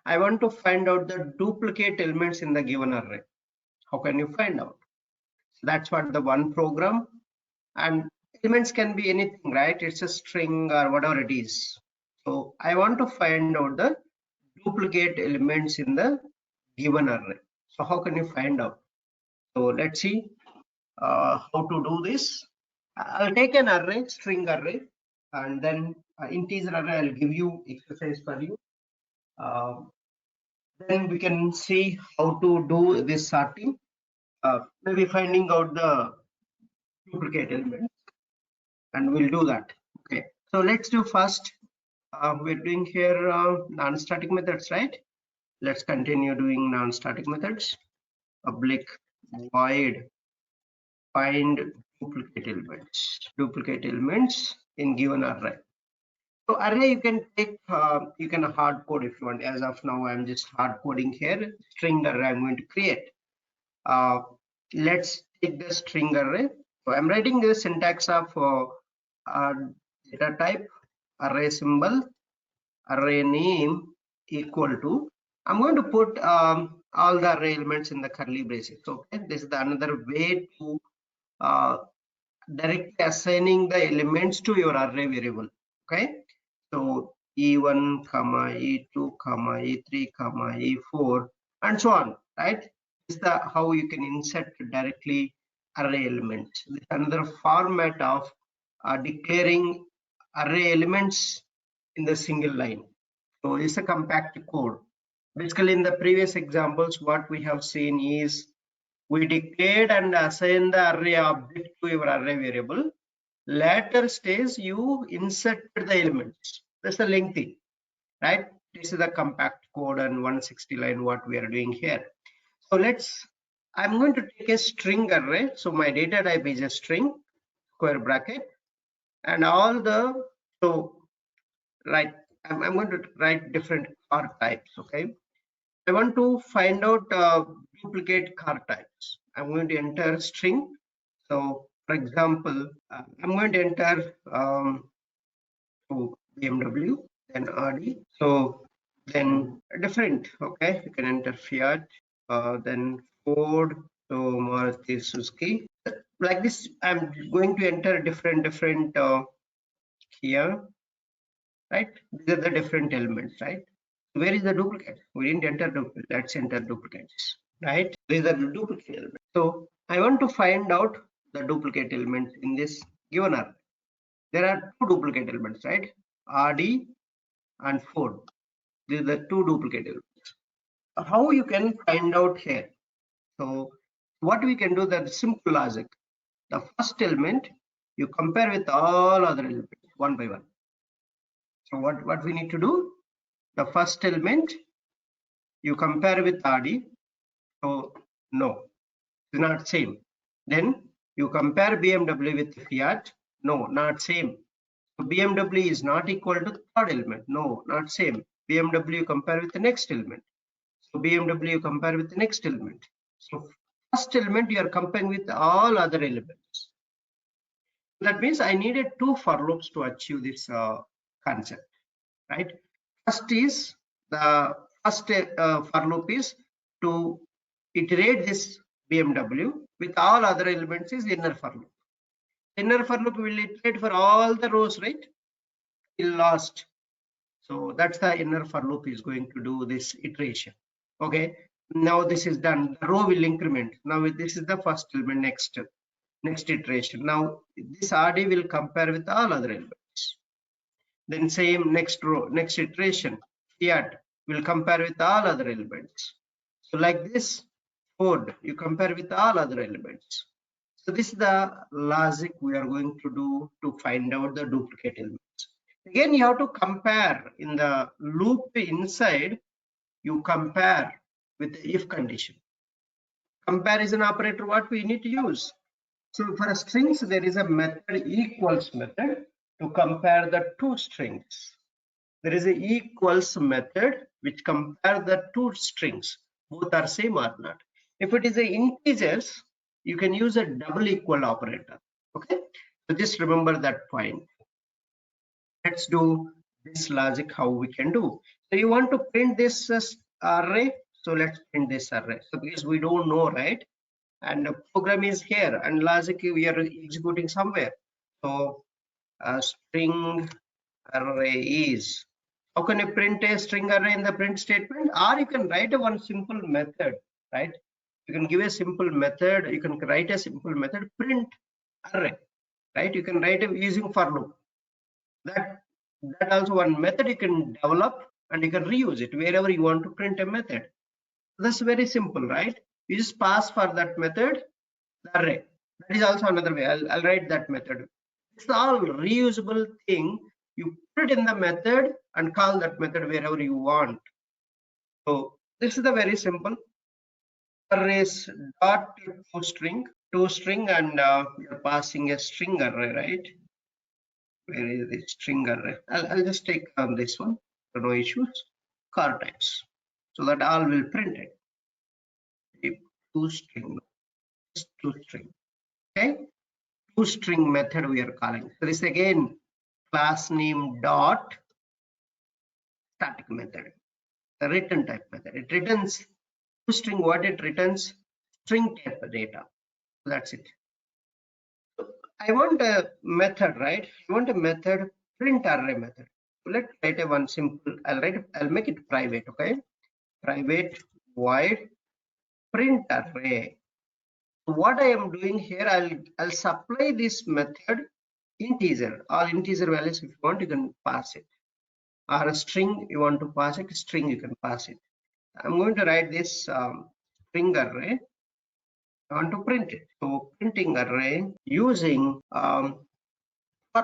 I want to find out the duplicate elements in the given array. How can you find out? So that's what the one program, and elements can be anything, right? It's a string or whatever it is. So I want to find out the duplicate elements in the given array. So how can you find out? So let's see how to do this. I'll take an array, string array, and then integer array. I'll give you exercise for you. Then we can see how to do this sorting. Maybe finding out the duplicate element, and we'll do that. Okay. So let's do first. We're doing here non-static methods, right? Let's continue doing non-static methods. Public void find duplicate elements in given array. So array you can take, you can hard code if you want. As of now, I'm just hard coding here. String array I'm going to create. Let's take the string array. So I'm writing the syntax of data type, array symbol, array name equal to. I'm going to put all the array elements in the curly braces. Okay, this is another way to directly assigning the elements to your array variable. Okay, so e1 comma e2 comma e3 comma e4 and so on, right? This is the how you can insert directly array elements. This is another format of declaring array elements in the single line. So it's a compact code. Basically, in the previous examples, what we have seen is we declared and assigned the array object to your array variable. Later stage, you inserted the elements. That's the lengthy, right? This is the compact code and 160 line what we are doing here. So I'm going to take a string array. So my data type is a string, square bracket, and all the, so right, I'm going to write different car types, okay? I want to find out duplicate car types. I'm going to enter string. So for example, I'm going to enter BMW, then RD. So then different, okay? You can enter Fiat, then Ford, so Maruti Suzuki. Like this, I'm going to enter different here, right? These are the different elements, right? Where is the duplicate? We didn't enter duplicate. Let's enter duplicates, right? These are the duplicate elements. So I want to find out the duplicate elements in this given array. There are two duplicate elements, right? RD and Ford. These are the two duplicate elements. How you can find out here? So what we can do, that simple logic. The first element you compare with all other elements one by one. So what we need to do? The first element you compare with RD. So no, it's not same. Then you compare BMW with Fiat. No, not same. So BMW is not equal to third element. No, not same. BMW compare with the next element. So BMW compare with the next element. So first element you are comparing with all other elements. That means I needed two for loops to achieve this concept, right? First is the first for loop is to iterate this BMW with all other elements is inner for loop. Inner for loop will iterate for all the rows, right? Till last. So that's the inner for loop is going to do this iteration. Okay. Now this is done. The row will increment. Now this is the first element. Next iteration. Now this RD will compare with all other elements. Then same next row, next iteration. Fiat will compare with all other elements. So like this, Ford, you compare with all other elements. So this is the logic we are going to do to find out the duplicate elements. Again, you have to compare in the loop inside, you compare with the if condition. Comparison operator, what we need to use? So for strings, there is a method equals method to compare the two strings. There is a equals method which compare the two strings, both are same or not. If it is a integers, you can use a double equal operator. Okay, so just remember that point. Let's do this logic how we can do. So you want to print this array. So let's print this array. So because we don't know, right? And the program is here and logic we are executing somewhere. So a string array is. How can you print a string array in the print statement? Or you can write a one simple method, right? You can give a simple method. You can write a simple method print array, right? You can write it using for loop. That also one method you can develop and you can reuse it wherever you want to print a method. That's very simple, right? You just pass for that method the array. That is also another way. I'll write that method. It's all reusable thing. You put it in the method and call that method wherever you want. So this is the very simple arrays dot toString, and you're passing a string array, right? Where is the string array? I'll just take this one. So no issues. Car types, so that all will print it. toString. Okay. toString method we are calling. So this again class name dot static method, the return type method. It returns toString. What it returns? String type data. So that's it. So I want a method, right? You want a method print array method. So let's write a one simple. I'll make it private. Okay. Private void print array. So what I am doing here, I'll supply this method integer. All integer values if you want you can pass it, or a string you want to pass it, string you can pass it. I'm going to write this string array. I want to print it. So printing array using for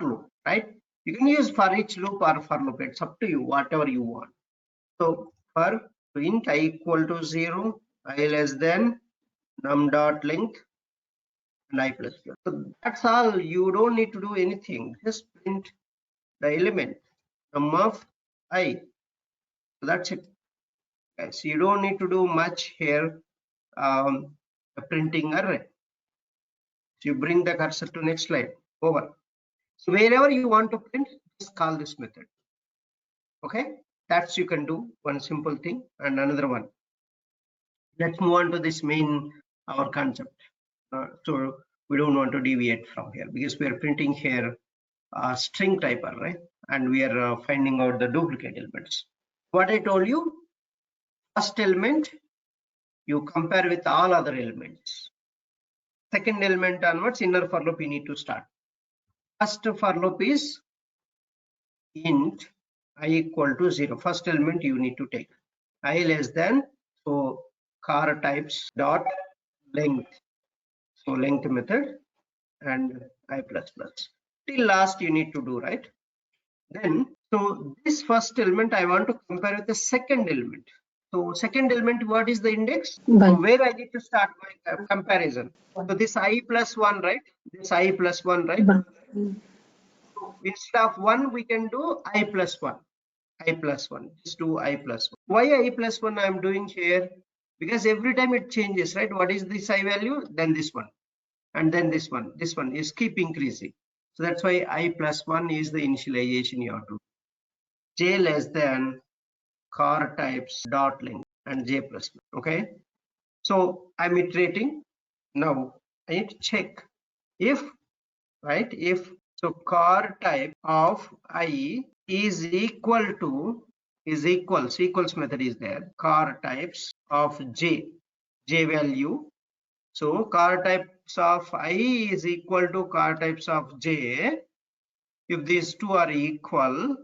loop, right? You can use for each loop or for loop. It's up to you, whatever you want. So for int I equal to 0, I less than num dot length and I plus. So that's all. You don't need to do anything. Just print the element num of I. So that's it. Guys, you don't need to do much here. A printing array. So you bring the cursor to next slide. Over. So wherever you want to print, just call this method. Okay, that's you can do one simple thing. And another one. Let's move on to this main our concept. So we don't want to deviate from here because we are printing here a string type array and we are finding out the duplicate elements. What I told you, first element you compare with all other elements. Second element onwards, inner for loop you need to start. First for loop is int I equal to 0. First element you need to take. I less than, so car types dot length. So length method and I plus plus. Till last you need to do, right? Then, so this first element I want to compare with the second element. So second element, what is the index? So where I need to start my comparison. So this I plus 1, right? This I plus 1, right? So instead of 1, we can do I plus 1. I plus 1. Just do I plus 1. Why I plus 1 I am doing here? Because every time it changes, right? What is this I value? Then this one. And then this one. This one is keep increasing. So that's why I plus 1 is the initialization you have to. J less than car types dot length and J plus 1. Okay. So I'm iterating. Now I need to check if, right? If so car type of I is equal to equals method is there. Car types of J value. So car types of I is equal to car types of J. If these two are equal,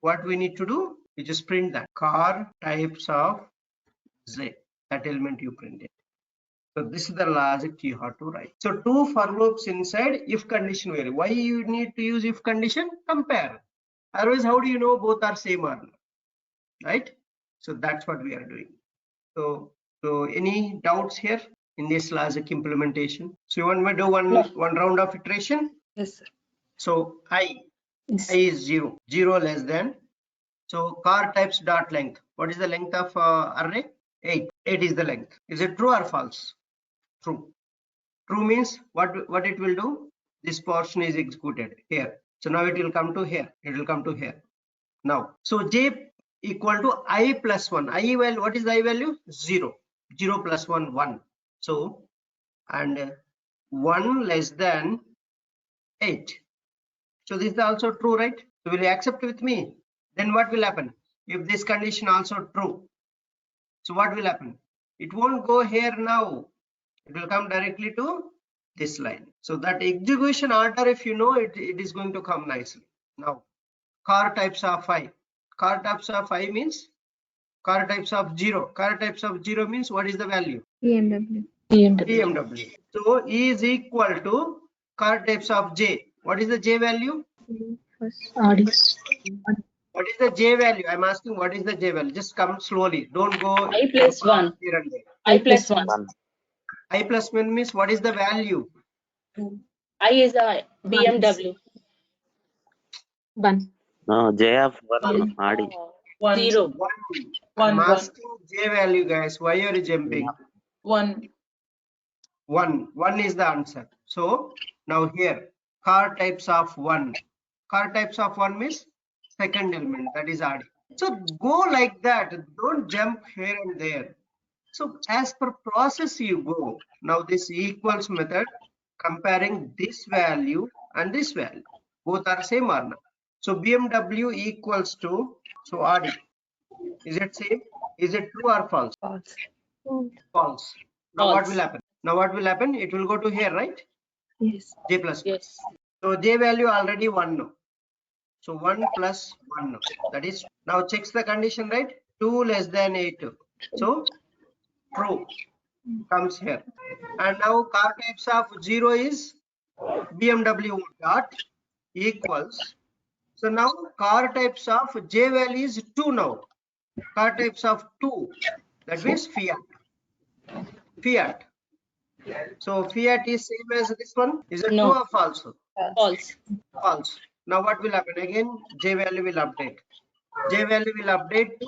what we need to do? We just print that car types of Z. That element you print it. So this is the logic you have to write. So two for loops inside if condition vary. Why you need to use if condition? Compare. Otherwise, how do you know both are same or not? Right? So that's what we are doing. So any doubts here in this logic implementation? So you want me to do one round of iteration? Yes, sir. So I is 0, 0 less than. So car types dot length. What is the length of array? 8. 8 is the length. Is it true or false? True. True means what it will do? This portion is executed here. So now it will come to here. It will come to here. Now, so J equal to I plus 1. I value, what is the I value? 0. 0 plus 1, 1. So, and 1 less than 8. So this is also true, right? So will you accept with me? Then what will happen? If this condition also true, so what will happen? It won't go here now. It will come directly to this line. So that execution order, if you know it, it is going to come nicely. Now, car types of 5. Car types of 5 means car types of 0. Car types of 0 means what is the value? BMW. BMW. So E is equal to car types of J. What is the J value? Audi. What is the J value? I'm asking what is the J value? Just come slowly. Don't go I plus 1. here and there. I plus 1. I plus 1 means what is the value? I is a BMW. 1. No, J of 1 Audi. 0. 1. I'm asking J value, guys. Why are you jumping? 1. 1. 1 is the answer. So now here, car types of 1. Car types of 1 means second element, that is Audi. So go like that. Don't jump here and there. So as per process you go. Now this equals method, comparing this value and this value. Both are same or not? So BMW equals to, so Audi. Is it same? Is it true or false? False. False. Now what False. will happen? Now what will happen? It will go to here, right? Yes. J plus. Yes. So J value already 1 now. So 1 plus 1 now. That is, now checks the condition, right? 2 less than 8. So true comes here. And now car types of 0 is BMW dot equals. So now car types of J value is 2 now. Car types of 2, that means Fiat. Fiat. So Fiat is same as this one. Is it No. true or false? False. False. Now what will happen? Again, J value will update. J value will update to,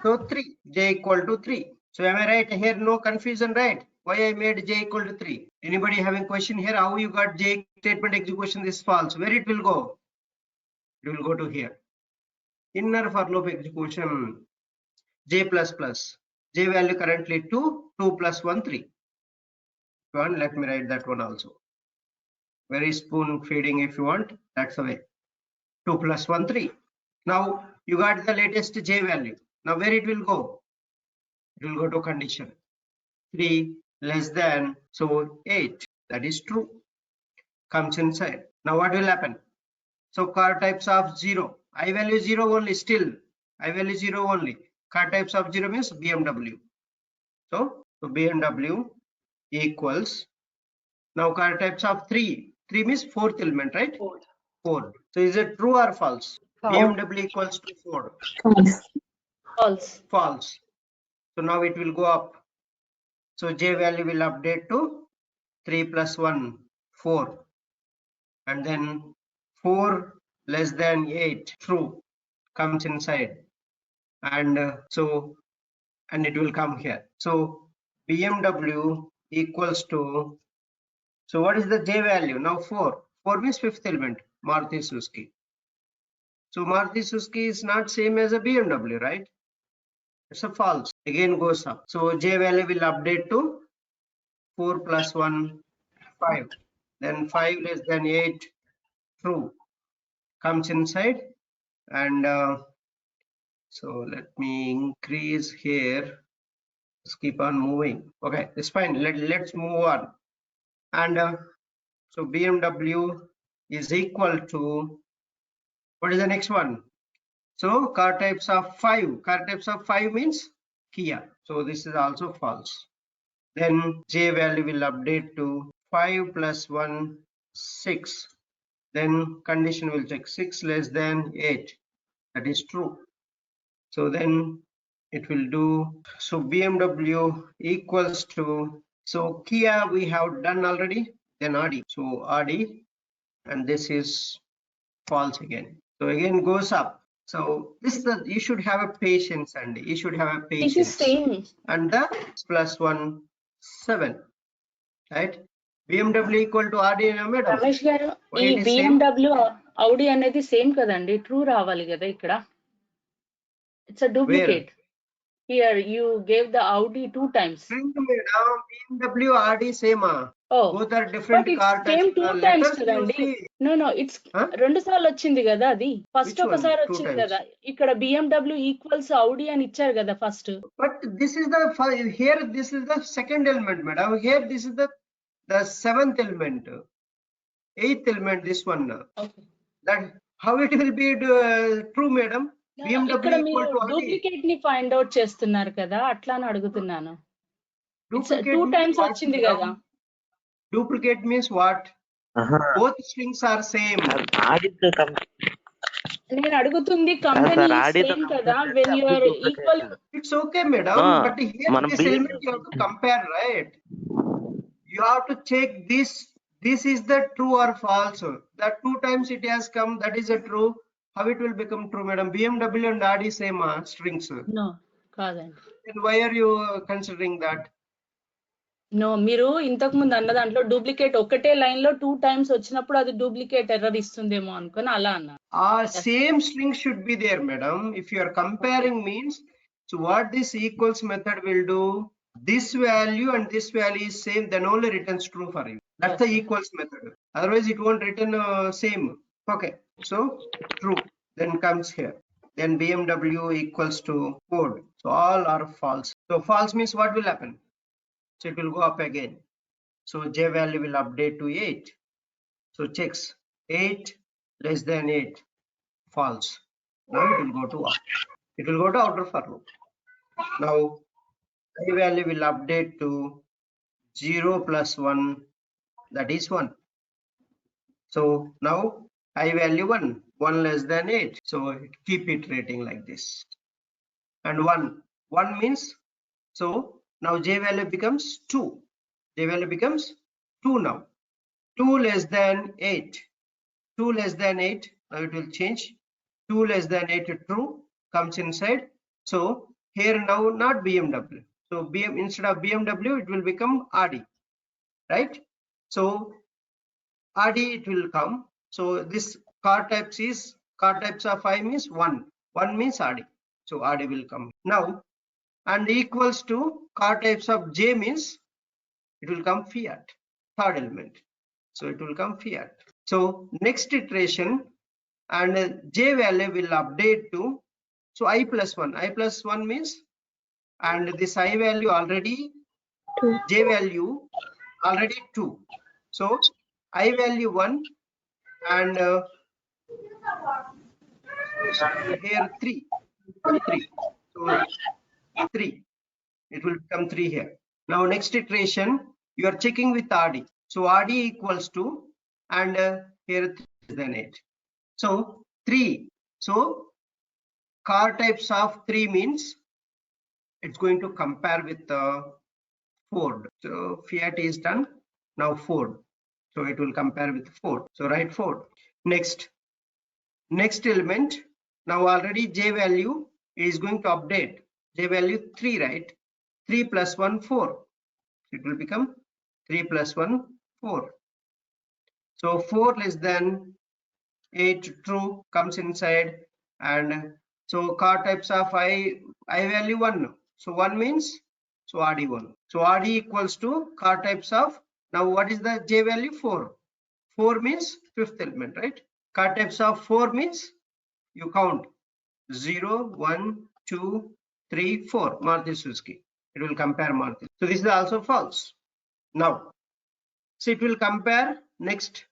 so 3. J equal to 3. So am I right here? No confusion, right? Why I made J equal to 3? Anybody having question here? How you got J statement execution? This false. Where it will go? It will go to here. Inner for loop execution. J plus plus. J value currently 2. 2 plus 1, 3. One, let me write that one also. Very spoon feeding if you want. That's the way. 2 plus 1, 3. Now you got the latest J value. Now where it will go? It will go to condition 3 less than, so 8. That is true. Comes inside. Now what will happen? So car types of 0. I value 0 only still. I value 0 only. Car types of 0 means BMW. So BMW equals. Now car types of 3. 3 means fourth element, right? 4. So is it true or false? BMW equals to 4. False. False. False. So now it will go up. So J value will update to 3 plus 1, 4. And then 4 less than 8, true, comes inside. And and it will come here. So BMW equals to, so what is the J value? Now 4. 4 means fifth element, Maruti Suzuki. So Maruti Suzuki is not same as a BMW, right? It's a false. Again goes up. So J value will update to 4 plus 1, 5. Then 5 less than 8, true, comes inside. And so let me increase here. Let's keep on moving. Okay, it's fine. Let's move on. And so BMW is equal to, what is the next one? So car types of 5. Car types of 5 means Kia. So this is also false. Then J value will update to 5 plus 1, 6. Then condition will check 6 less than 8. That is true. So then it will do, so BMW equals to, so Kia we have done already, then Audi. So Audi, and this is false again. So again goes up. So this is the, you should have a patience, and you should have a patience. It is same. And the plus 1, 7, right? BMW equal to Audi, madam. Ramesh గారు Why ఈ it is same? BMW Audi అనేది same కదండి, true రావాలి కదా ఇక్కడ. It's a duplicate. Here you gave the Audi 2 times. String madam, BMW, RD same. Oh, Both are different but it car types. came 2 times Letters you కదండి. see. No, it's Huh? 2 సార్లు వచ్చింది కదా అది. First Which one? ఒకసారి 2 వచ్చింది times. కదా. ఇక్కడ BMW equals Audi అని ఇచ్చారు కదా first. But this is the here. This is the second element, madam. Here this is the seventh element, eighth element. This one. Okay. That how it will be true, madam? ఇక్కడ BMW మీరు equal to RD. Duplicate ని find out చేస్తున్నారు కదా, అట్లా అని అడుగుతున్నాను. Duplicate 2 means times what, వచ్చింది madam? కదా. Duplicate means what? Both strings are same. ఆడితో నేను అడుగుతుంది కంపెనీ సేమ్ కదా. when you are equal, It's okay, madam. But here మనం this element you have to compare, right? You have to check this. This is the true or false. That 2 times it has come. That is a true. How it will become true, madam? BMW and RD same strings. no కాదండి. Then why are you considering that? No, మీరు ఇంతకు ముందు అన్న దాంట్లో duplicate ఒకటే line లో 2 times వచ్చినప్పుడు అది డూప్లికేట్ ఎర్రర్ ఇస్తుందేమో అనుకొని అలా అన్నా. Same string should be there, madam. If you are comparing means, so what this equals method will do, this value and this value is same, then only returns true for you. That's the equals method. Otherwise it won't return same. Okay, so true then comes here. Then BMW equals to Ford. So all are false. So false means what will happen? So it will go up again. So J value will update to 8. So checks 8 less than 8, false. Now it will go to what? It will go to outer for loop. Now I value will update to 0 plus 1, that is 1. So now I value 1, 1 less than 8. So keep iterating like this. And 1 means, so now J value becomes 2. J value becomes 2 now. 2 less than 8. 2 less than 8. Now it will change. 2 less than 8 true comes inside. So here now not BMW. So instead of BMW it will become RD, right? So RD it will come. So this car types of I means 1. 1 means RD. So RD will come now, and equals to car types of J means it will come Fiat, third element. So it will come Fiat. So next iteration, and J value will update to, so I plus 1. I plus 1 means, and this I value already, 2. J value already 2. So I value 1, and here 3. 3. So 3. It will become 3 here. Now next iteration, you are checking with RD. So RD equals to, and here 3 less than 8. So 3. So car types of 3 means it's going to compare with Ford. So Fiat is done. Now Ford. So it will compare with Ford. So write Ford. Next element. Now already J value is going to update. J value 3, right? 3 plus 1, 4. It will become 3 plus 1, 4. So 4 less than 8 true comes inside, and so car types of I value 1. So 1 means, so RD1. So RD equals to car types of, now what is the J value? 4. 4 means fifth element, right? Car types of 4 means you count 0, 1, 2, 3, 4. Maruti Suzuki. It will compare Maruti. So this is also false. Now, so it will compare next.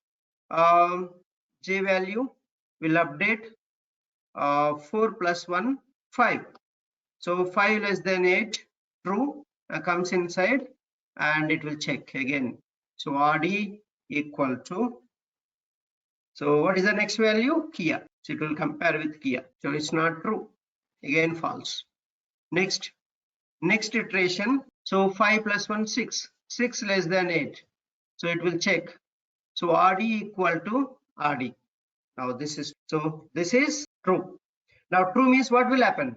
J value will update 4 plus 1, 5. So 5 less than 8 true comes inside, and it will check again. So RD equal to, so what is the next value? Kia. So it will compare with Kia. So it's not true, again false. Next iteration. So 5 plus 1, 6. 6 less than 8. So it will check. So RD equal to RD. Now this is true. Now true means what will happen?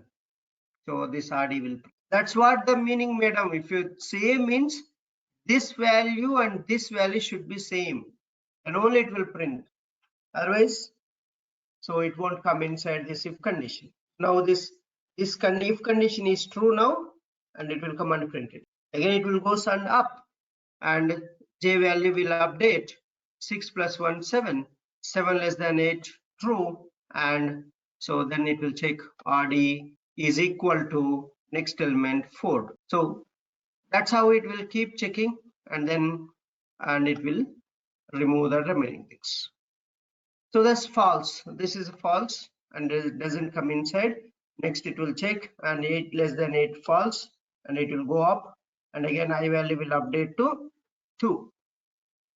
So this RD will, that's what the meaning, madam. If you say means this value and this value should be same, and only it will print. Otherwise, so it won't come inside this if condition. Now this This if condition is true now, and it will come unprinted. Again, it will go sun up, and J value will update 6 plus 1, 7, 7 less than 8, true, and so then it will check RD is equal to next element 4. So that's how it will keep checking, and it will remove the remaining things. So that's false. This is false, and it doesn't come inside. Next it will check, and 8 less than 8 false, and it will go up, and again I value will update to 2.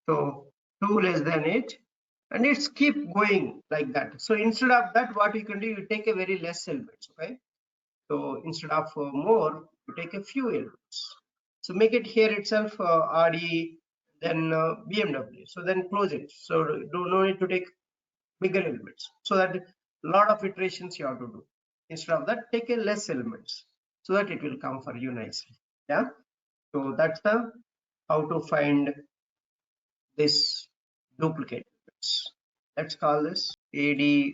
So 2 less than 8, and it's keep going like that. So instead of that, what you can do, you take a very less elements. Okay, so instead of more, you take a few elements. So make it here itself RD, then BMW. So then close it. So no need to take bigger elements. So that a lot of iterations you have to do. Instead of that, take a less elements so that it will come for you nicely. Yeah. So that's the how to find this duplicate elements. Let's call this AD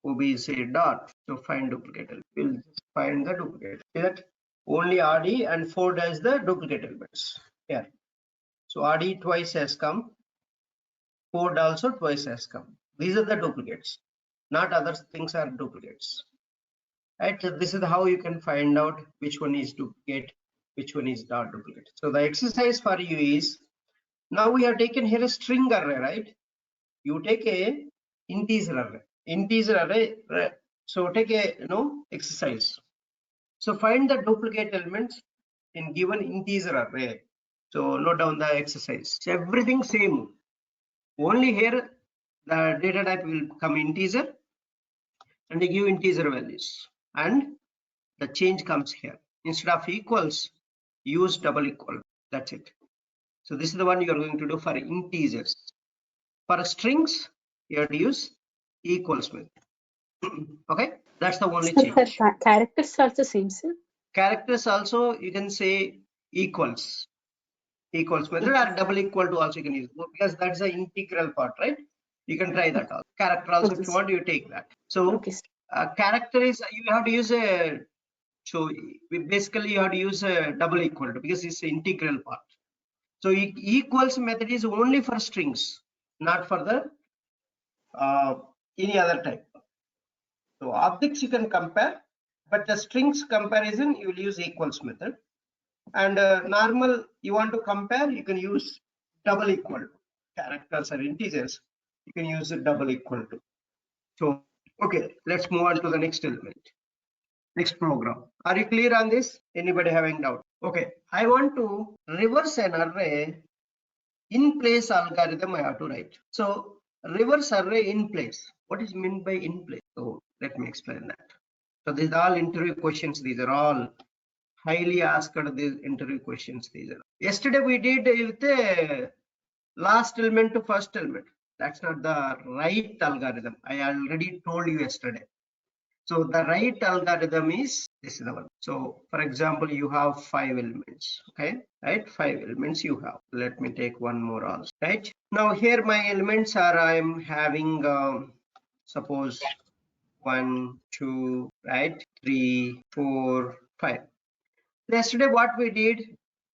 OBC dot. So find duplicate element. We'll just find the duplicate. See that only RD and 4 does the duplicate elements here. So RD twice has come, 4 also twice has come. These are the duplicates, not other things are duplicates. Right? So this is how you can find out which one is duplicate, which one is not duplicate. So the exercise for you is, now we have taken here a string array, right? You take a integer array, so take a exercise. So find the duplicate elements in given integer array. So note down the exercise. So everything same. Only here the data type will come integer, and they give integer values, and the change comes here. Instead of equals, use double equal. That's it. So this is the one you are going to do for integers. For strings, you have to use equals method. Okay, that's the only change. Characters are the same, sir. Characters also you can say equals method, or double equal to also you can use, because that's the integral part, right? You can try that also. Character also, Okay, if you want, you take that. So Okay, sir. character is, you have to use a, so basically you have to use a double equal to, because it's the integral part. So equals method is only for strings, not for the any other type. So objects you can compare, but the strings comparison you will use equals method. And normal you want to compare, you can use double equal to. Characters or integers, you can use a double equal to. So okay, let's move on to the next element, next program. Are you clear on this? Anybody having doubt? Okay, I want to reverse an array in place algorithm I have to write. So reverse array in place. What is meant by in place? So let me explain that. So these are all interview questions. These are all highly asked these interview questions. These are. Yesterday we did with the last element to first element. That's not the right algorithm. I already told you yesterday. So the right algorithm is this is the one. So for example, you have 5 elements. Okay, right? 5 elements you have. Let me take one more also. Right now here my elements are, I'm having suppose 1, 2, right, 3, 4, 5. Yesterday what we did,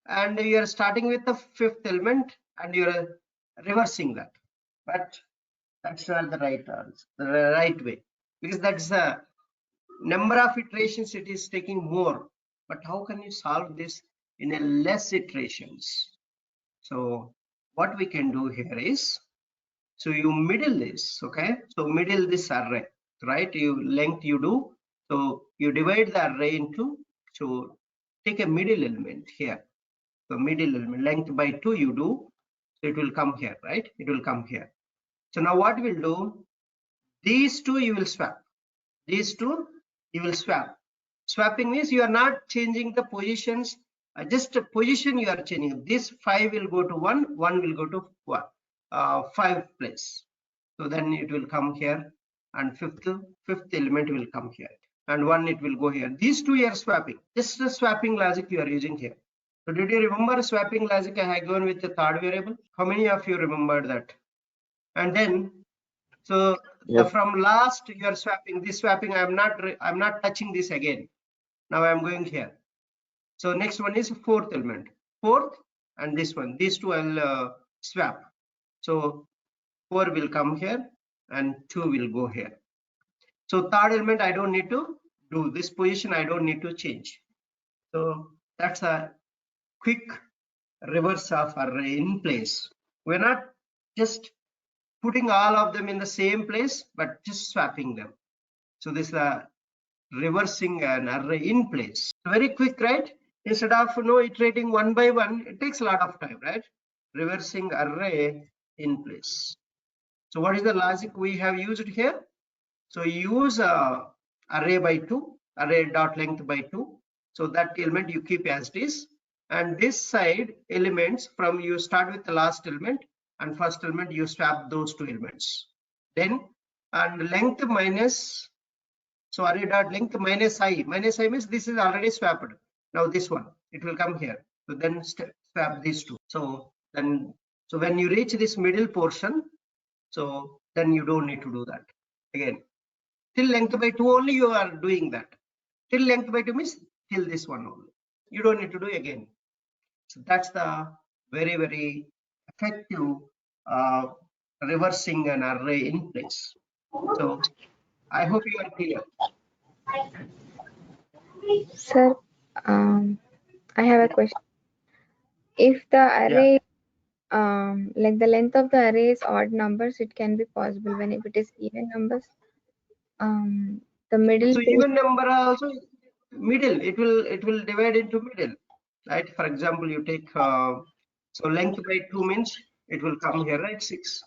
and you are starting with the 5th element and you are reversing that, but that's not the right answer, the right way, because that's the number of iterations it is taking more. But how can you solve this in a less iterations? So what we can do here is, so you middle this, okay, so middle this array, right? You length you do, so you divide the array into, so take a middle element here, so middle element length by 2 you do, so it will come here, right? It will come here. So now what we'll do, these two you will swap, these two you will swap. Swapping means you are not changing the positions, just a position you are changing. This 5 will go to 1, 1 will go to 1, 5 place. So then it will come here, and fifth element will come here, and 1 it will go here. These two you are swapping, just the swapping logic you are using here. So did you remember swapping logic I had given with the third variable? How many of you remembered that? And then so Yep. from last you are swapping, this swapping I'm not touching this again. Now I'm going here. So next one is fourth element. Fourth and this one. These two I'll swap. So 4 will come here and 2 will go here. So third element I don't need to do. This position I don't need to change. So that's a quick reverse of array in place. We're not just putting all of them in the same place, but just swapping them. So this is a reversing an array in place. Very quick, right? Instead of iterating one by one, it takes a lot of time, right? Reversing array in place. So what is the logic we have used here? So use array by 2, array dot length by 2. So that element you keep as it is, and this side elements from you start with the last element and first element you swap those two elements. Then and length minus, so array dot length minus I means this is already swapped. Now this one it will come here. So then swap these two. So then so when you reach this middle portion, so then you don't need to do that again. Till length by 2 only you are doing that. Till length by 2 means till this one only. You don't need to do again. So that's the very, very effective reversing an array in place. So I hope you are clear. Sir, I have a question. If the array, like the length of the array is odd numbers, it can be possible. When if it is even numbers, the middle. So even number also middle, it will divide into middle, right? For example, you take so length by 2 means it will come here, right? 6.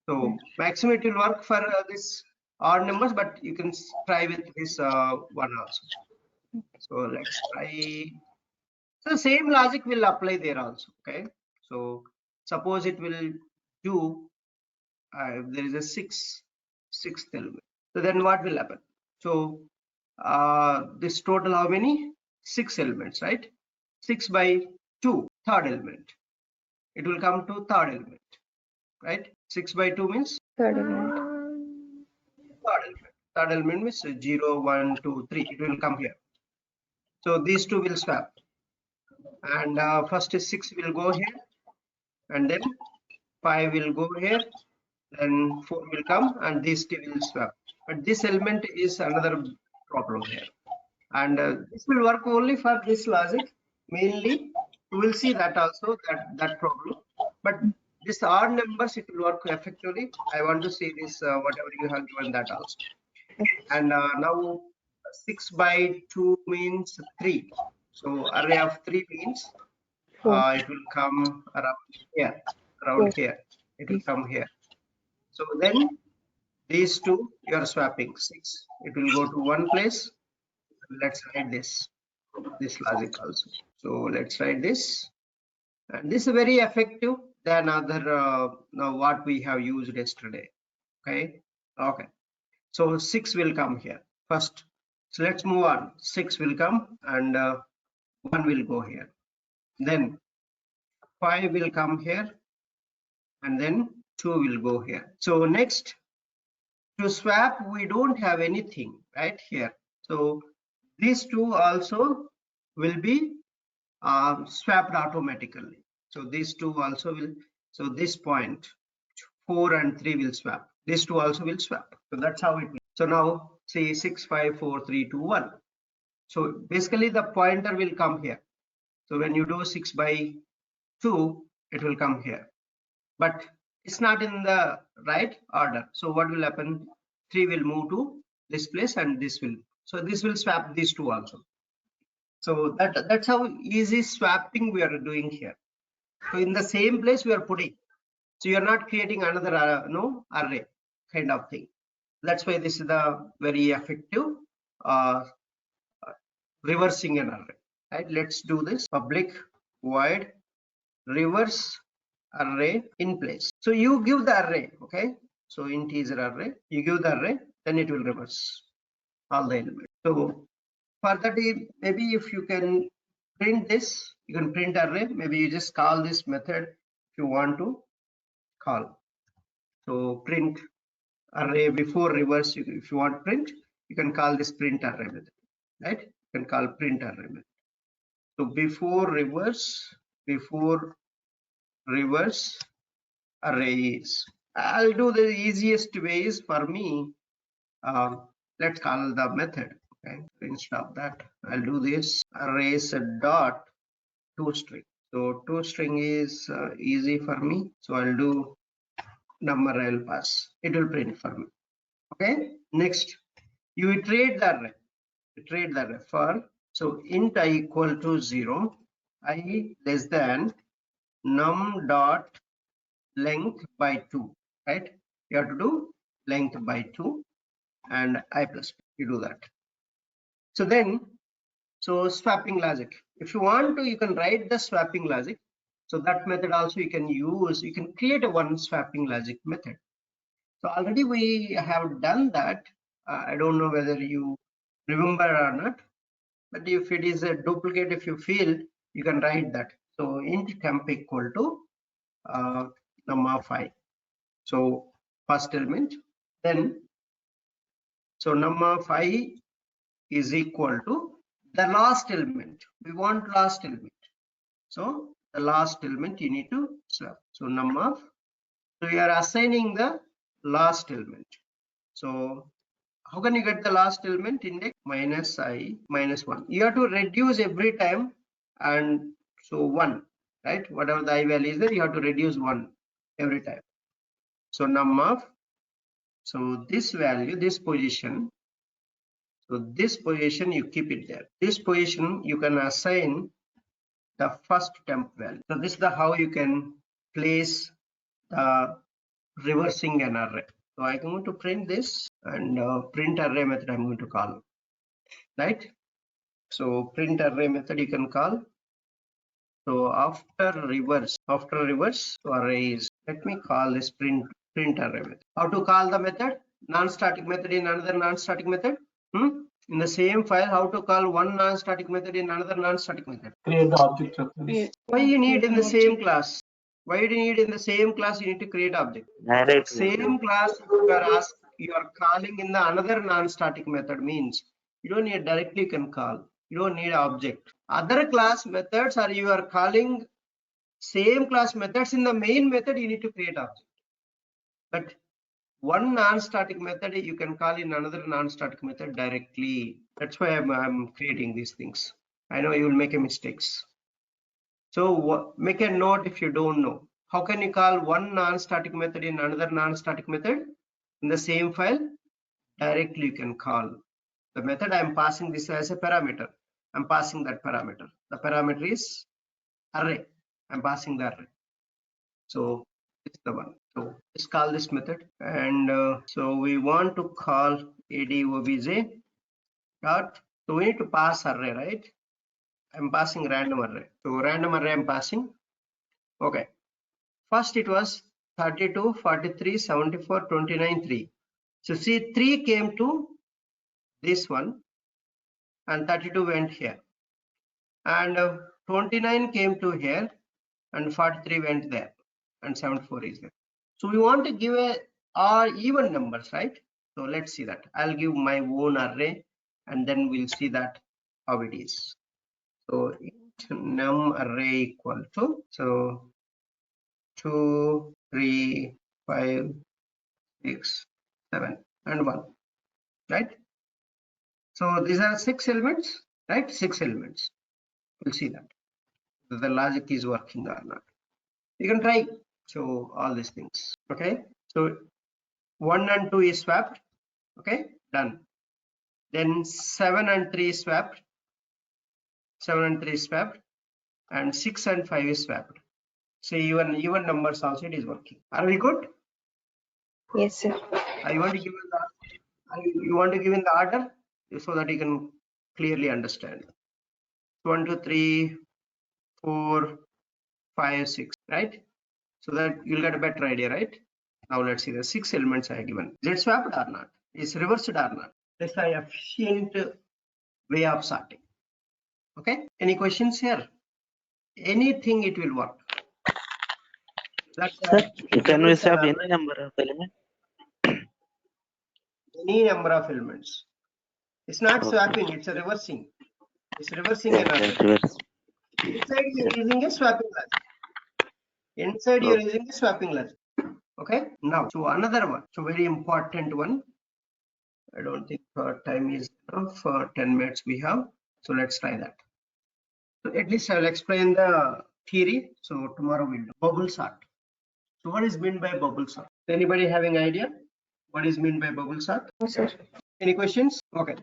So maximum it will work for this odd numbers, but you can try with this one also. So let's try. So the same logic will apply there also. Okay. So suppose it will do if there is a sixth element. So then what will happen? So this total how many? 6 elements, right? 6 by 2, third element. It will come to third element, right? 6 by 2 means Third element. third element. Third element means 0, 1, 2, 3. It will come here. So these two will swap. And first is 6 will go here. And then 5 will go here. Then 4 will come and these two will swap. But this element is another problem here. And this will work only for this logic. Mainly, we will see that also, that problem. But this odd numbers, it will work effectively. I want to see this, whatever you have given that also. And now 6 by 2 means 3. So array of 3 means it will come around here. It will come here. So then these two you are swapping 6. It will go to one place. Let's write this logic also. So let's write this. And this is very effective than other now what we have used yesterday. Okay. So 6 will come here first. So let's move on. 6 will come and 1 will go here. Then 5 will come here and then 2 will go here. So next, to swap we don't have anything right here. So these two also will be swapped automatically. So these two also will. So this point 4 and 3 will swap. These two also will swap. So that's how it will. So now say 6, 5, 4, 3, 2, 1. So basically the pointer will come here. So when you do 6 by 2, it will come here. But it's not in the right order. So what will happen? 3 will move to this place and this will. So this will swap these two also. So that's how easy swapping we are doing here. So in the same place we are putting. So you are not creating another array kind of thing. That's why this is the very effective reversing an array. Right? Let's do this. Public void reverse array in place. So you give the array, okay? So integer array, you give the array, then it will reverse all the elements. So for that, maybe if you can print this, you can print array. Maybe you just call this method if you want to call. So print array before reverse. If you want print, you can call this print array method, right? you can call print array method. So before reverse arrays, I'll do the easiest ways for me. Let's call the method. Okay, instead of that, I'll do this arrays dot toString. So toString is easy for me. So I'll do number I'll pass. It will print for me. Okay. Next, you iterate the array. Iterate the array for, so int I equal to 0, I less than num dot length by 2, right? You have to do length by 2 and I plus, you do that. So then, so swapping logic. If you want to, you can write the swapping logic. So that method also you can use, you can create a one swapping logic method. So already we have done that. I don't know whether you remember or not, but if it is a duplicate, if you feel, you can write that. So int temp equal to num of I. So first element, then so num of I is equal to the last element. We want last element. So the last element you need to swap. So num of, so you are assigning the last element. So how can you get the last element? Index minus I minus 1. You have to reduce every time, and so 1, right? Whatever the I value is there, you have to reduce 1 every time. So num of, so this value, this position, so this position you keep it there. This position you can assign the first temp value. So this is the how you can place the reversing an array. So I'm going to print this, and print array method I'm going to call, right? So print array method you can call. So after reverse so arrays, let me call this print array method. How to call the method? Non-static method in another non-static method. In the same file, how to call one non-static method in another non-static method? Create the object. Why you need in the same class? Why do you need in the same class? You need to create object. Directly. Same class you are calling in the another non-static method means you don't need directly you can call. You don't need object. Other class methods are you are calling same class methods in the main method. You need to create object. But one non-static method you can call in another non-static method directly. That's why I'm creating these things. I know you will make a mistakes. So make a note if you don't know. How can you call one non-static method in another non-static method in the same file? Directly you can call the method. I'm passing this as a parameter. I'm passing that parameter. The parameter is array. I'm passing the array. So this is the one. So let's call this method, and so we want to call add_obj dot. So we need to pass array, right? I'm passing random array. So random array I'm passing. Okay. First it was 32, 43, 74, 29, 3. So see 3 came to this one and 32 went here. And 29 came to here and 43 went there and 74 is there. So we want to give even numbers, right? So let's see that. I'll give my own array and then we'll see that how it is. So int num array equal to, so 2, 3, 5, 6, 7 and 1, right? So these are 6 elements, right? 6 elements. We'll see that the logic is working or not. You can try. So all these things. Okay. So 1 and 2 is swapped. Okay, done. Then 7 and 3 is swapped. 7 and 3 is swapped, and 6 and 5 is swapped. So even numbers also it is working. Are we good? Yes, sir. You want to give in the order so that you can clearly understand. 1, 2, 3, 4, 5, 6, right? So that you'll get a better idea, right? Now let's see the 6 elements I have given. Is it swapped or not? Is reversed or not? That's an efficient way of sorting. Okay. Any questions here? Anything it will work. That's Sir, can we swap any number of elements? any number of elements. It's not Okay. swapping, it's a reversing. It's reversing Yes, an yes, array. reverse. Inside you're Yes. using a swapping logic. Inside you're Okay. using a swapping logic. Okay. Now, so another one. So very important one. I don't think time is enough. 10 minutes we have. So let's try that. So at least I will explain the theory. So tomorrow we'll do bubble sort. So what is meant by bubble sort? Anybody having idea? What is meant by bubble sort? No, sir. Any questions? Okay.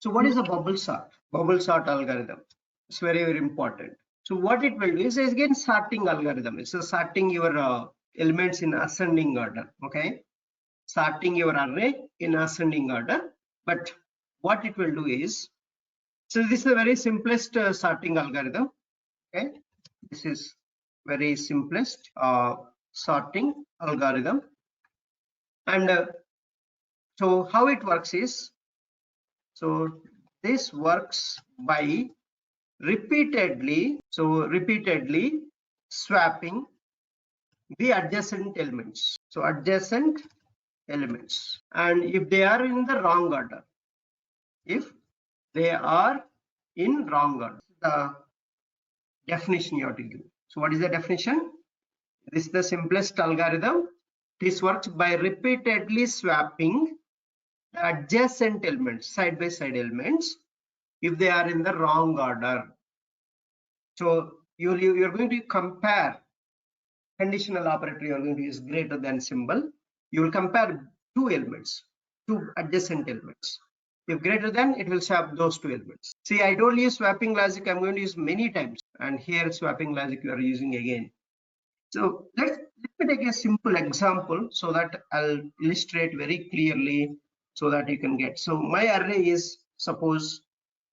So what is a bubble sort? Bubble sort algorithm. It's very, very important. So what it will do is again sorting algorithm. It's a sorting your elements in ascending order. Okay. Sorting your array in ascending order. But what it will do is, so this is the very simplest sorting algorithm. Okay. This is very simplest sorting algorithm. And so how it works is, so this works by repeatedly swapping the adjacent elements. So adjacent elements, and if they are in the wrong order, if they are in wrong order, the definition you have to give. So what is the definition? This is the simplest algorithm. This works by repeatedly swapping the adjacent elements, side by side elements, if they are in the wrong order. So you're going to compare conditional operator, you're going to use greater than symbol. You will compare two elements, two adjacent elements. If greater than, it will swap those two elements. See, I told you swapping logic I'm going to use many times, and here swapping logic you are using again. So let me take a simple example so that I'll illustrate very clearly so that you can get. So my array is, suppose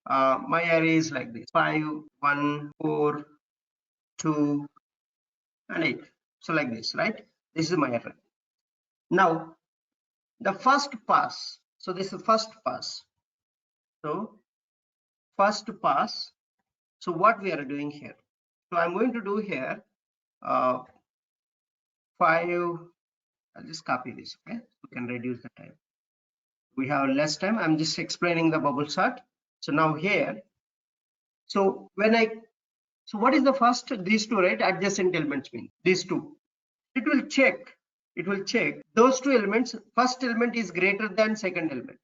my array is like this: 5, 1, 4, 2, and 8. So like this, right? This is my array. Now the first pass. So this is the first pass. So first pass. So what we are doing here? So I'm going to do here 5. I'll just copy this. Okay, we can reduce the time. We have less time. I'm just explaining the bubble sort. So now here. So when so what is the first? These two, right? Adjacent elements mean these two. It will check those two elements. First element is greater than second element.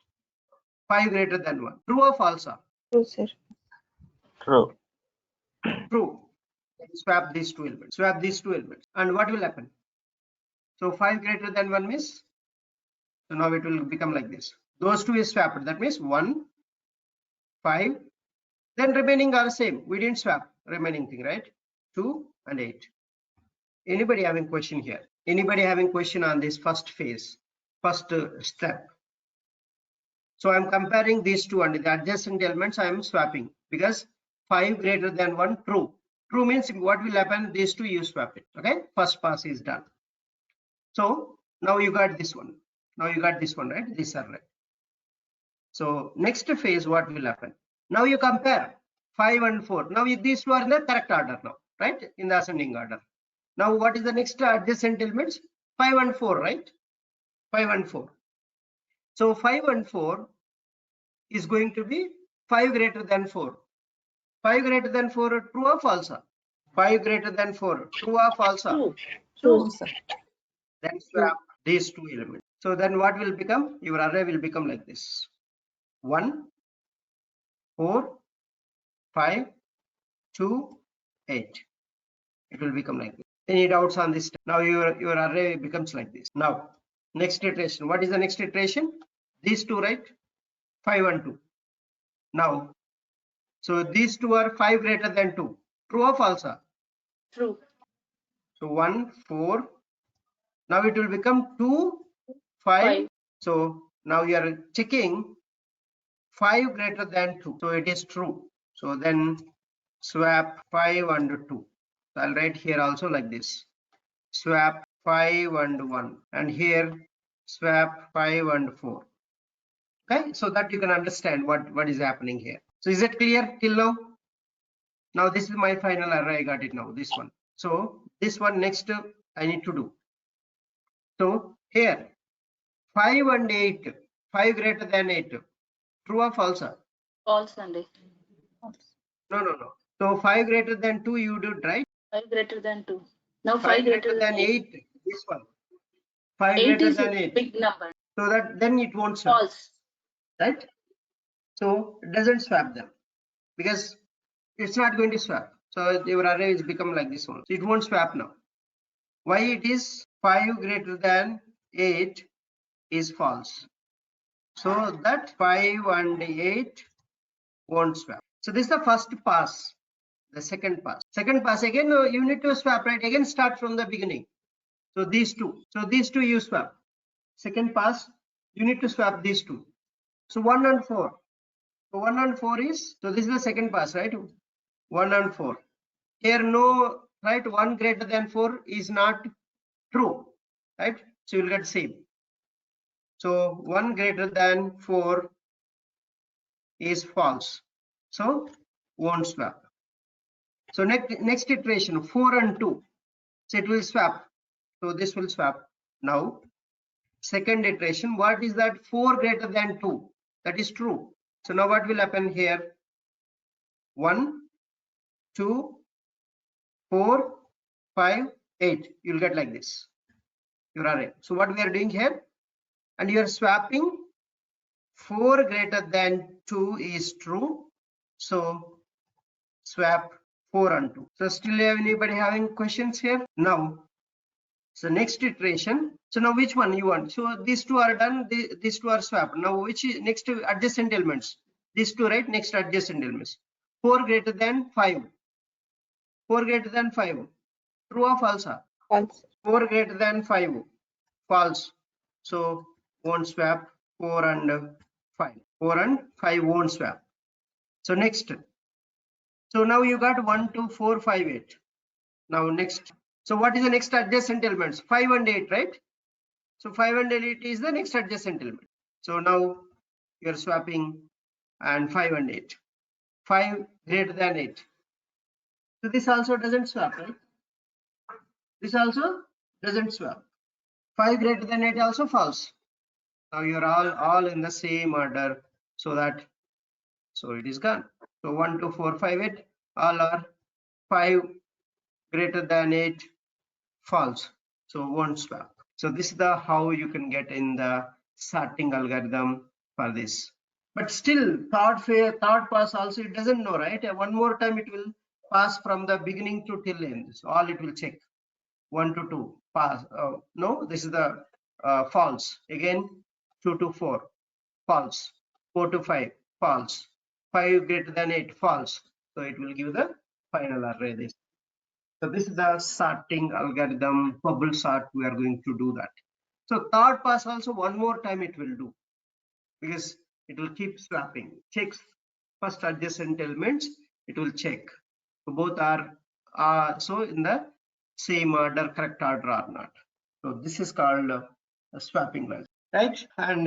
5 greater than 1. True or false? True, sir. True. True. Swap these two elements. And what will happen? So 5 greater than 1 means, so now it will become like this. Those two is swapped. That means 1, 5. Then remaining are same. We didn't swap remaining thing, right? 2 and 8. Anybody having question here? Anybody having question on this first phase, first step? So I'm comparing these two, and the adjacent elements I am swapping, because 5 greater than 1, true. True means what will happen? These two you swap it. Okay, first pass is done. So now you got this one. Now you got this one, right? This array. So next phase, what will happen? Now you compare 5 and 4. Now these two are in the correct order now, right? In the ascending order. Now what is the next adjacent elements? 5 and 4, right? 5 and 4. So 5 and 4 is going to be 5 greater than 4. 5 greater than 4, true or false? 5 greater than 4, true or false? True. True, sir. Then swap these two elements. So then what will become? Your array will become like this: 1, 4, 5, 2, 8. It will become like this. Any doubts on this? Now your array becomes like this. Now next iteration. What is the next iteration? These two, right? 5 and 2. Now, so these two are 5 greater than 2. True or false? True. So 1, 4. Now it will become 2, 5. 5. So now you are checking 5 greater than 2. So it is true. So then swap 5 and 2. So I'll write here also like this: swap 5 and 1. And here swap 5 and 4. Okay, so that you can understand what is happening here. So is it clear till now? Now this is my final array. I got it now, this one. So this one next I need to do. So here 5 and 8, 5 greater than 8. True or false? False అండి. No. So 5 greater than 2 you did, right? 5 greater than 2. Now 5 greater than 8, this one. 5 8 greater is than a 8. big number. So that then it won't swap, False. right? So it doesn't swap them because it's not going to swap. So your array is become like this one. So it won't swap now. Why it is 5 greater than 8 is false. So that 5 and 8 won't swap. So this is the first pass. The second pass. Second pass again, you need to swap, right? Again, start from the beginning. So these two. So these two you swap. Second pass, you need to swap these two. So 1 and 4. So 1 and 4 is, so this is the second pass, right? 1 and 4. Here no, right? 1 greater than 4 is not true, right? So you'll get same. So 1 greater than 4 is false. So won't swap. So next iteration, 4 and 2. So it will swap. So this will swap. Now, second iteration, what is that? 4 greater than 2. That is true. So now what will happen here? 1, 2, 4, 5, 8. You'll get like this. Your array. So what we are doing here? And you are swapping 4 greater than 2 is true. So swap 4 and 2. So still anybody having questions here? Now, so next iteration. So now which one you want? So these two are done. These two are swapped. Now which is next adjacent elements? These two, right? Next adjacent elements. 4 greater than 5. 4 greater than 5. True or false? False. 4 greater than 5. False. So won't swap 4 and 5. 4 and 5 won't swap. So next. So now you got 1, 2, 4, 5, 8. Now next. So what is the next adjacent elements? 5 and 8, right? So 5 and 8 is the next adjacent element. So now you're swapping and 5 and 8. 5 greater than 8. So this also doesn't swap, right? This also doesn't swap. 5 greater than 8 also false. Now you're all in the same order, so it is gone. So 1, 2, 4, 5, 8 all are 5 greater than 8 false. So won't swap. So this is the how you can get in the sorting algorithm for this. But still third pass also it doesn't know, right? One more time it will pass from the beginning to till end. So all it will check 1 to 2 pass. No, this is the false. Again 2 to 4 false. 4 to 5 false. 5 greater than 8 false. So it will give the final array this. So this is the sorting algorithm, bubble sort. We are going to do that. So third pass also one more time it will do, because it will keep swapping. Checks first adjacent elements. It will check. So both are so in the same order, correct order or not. So this is called swapping logic, right? And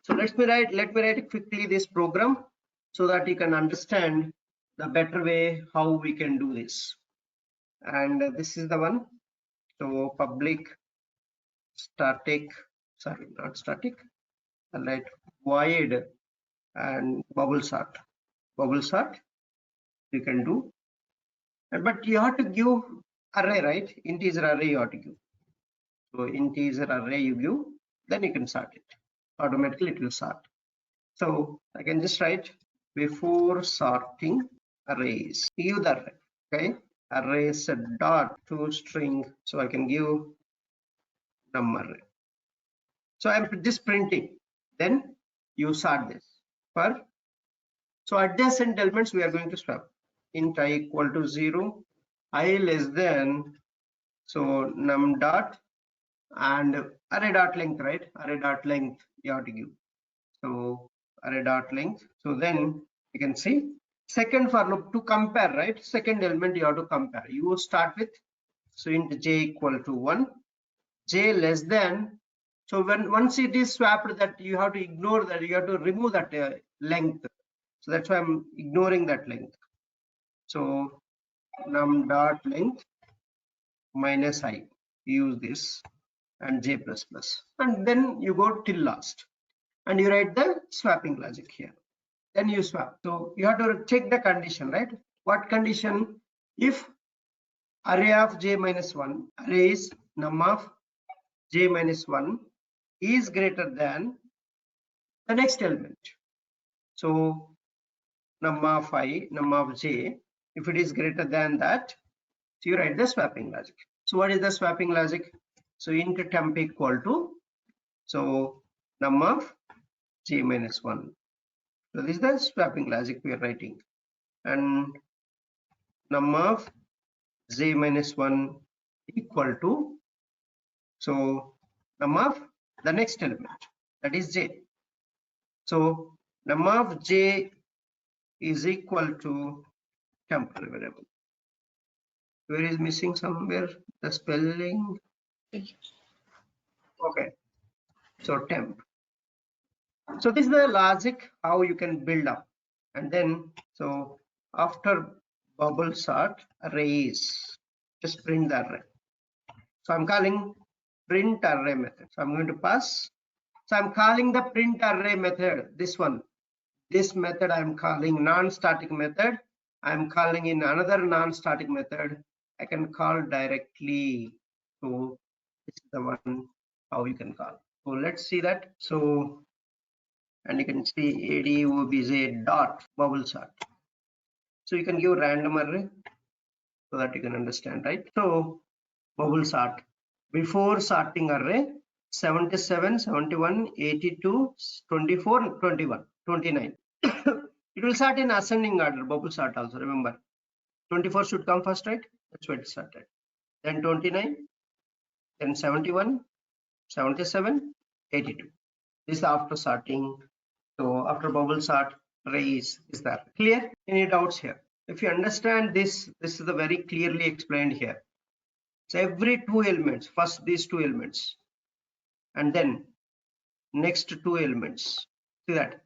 so let me write quickly this program so that you can understand the better way how we can do this. And this is the one. So public static, sorry, not static, right? Void and bubble sort. Bubble sort you can do, but you have to give array, right? Integer array you have to give. So integer array you give, then you can sort it. Automatically it will sort. So I can just write before sorting arrays. Give the array, okay? Arrays dot to string. So I can give num array. So I'm just printing. Then you sort this for. So adjacent elements we are going to swap. Int I equal to 0, I less than, so num dot and array dot length, right? Array dot length you have to give. So array dot length. So then you can see second for loop to compare, right? Second element you have to compare. You start with, so int j equal to 1, j less than. So once it is swapped, that you have to ignore that, you have to remove that length. So that's why I'm ignoring that length. So num dot length minus I, use this, and j plus plus, and then you go till last and you write the swapping logic here. Then you swap. So you have to check the condition, right? What condition? If array of j minus 1, array is num of j minus 1 is greater than the next element. So num of I, num of j, if it is greater than that, so you write the swapping logic. So what is the swapping logic? So int temp equal to, so num of j minus 1. So this is the swapping logic we are writing. And num of j minus 1 equal to, so num of the next element, that is j. So num of j is equal to temporal variable. Where is missing somewhere the spelling? Okay, so temp. So this is the logic how you can build up. And then, so after bubble sort arrays, just print the array. So I'm calling print array method. So I'm going to pass. So I'm calling the print array method, this one. This method I'm calling non-static method. I'm calling in another non-static method. I can call directly. So this is the one how you can call. So let's see that. So, and you can see ADOBJ dot bubble sort. So you can give random array so that you can understand, right? So bubble sort, before sorting array 77, 71, 82, 24, 21, 29. It will sort in ascending order, bubble sort also, remember. 24 should come first, right? That's why it started. Then 29, then 71, 77, 82. This is after sorting. So after bubble sort, array is there. Clear? Any doubts here? If you understand this, this is the very clearly explained here. So every two elements, first these two elements, and then next two elements. See that?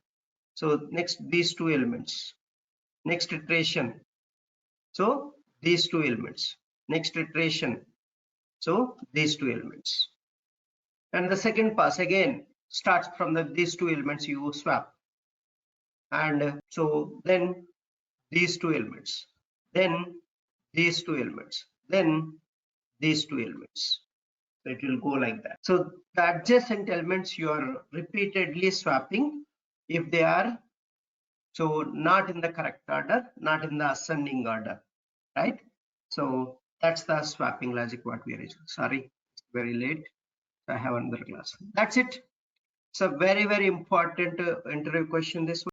So next these two elements, next iteration. So these two elements, next iteration. So these two elements. And the second pass again starts from these two elements you swap. And so then these two elements, then these two elements, then these two elements. So it will go like that. So the adjacent elements you are repeatedly swapping if they are so not in the correct order, not in the ascending order, right? So that's the swapping logic what we are using. Sorry, very late. I have another class. That's it. It's a very, very important interview question, this one.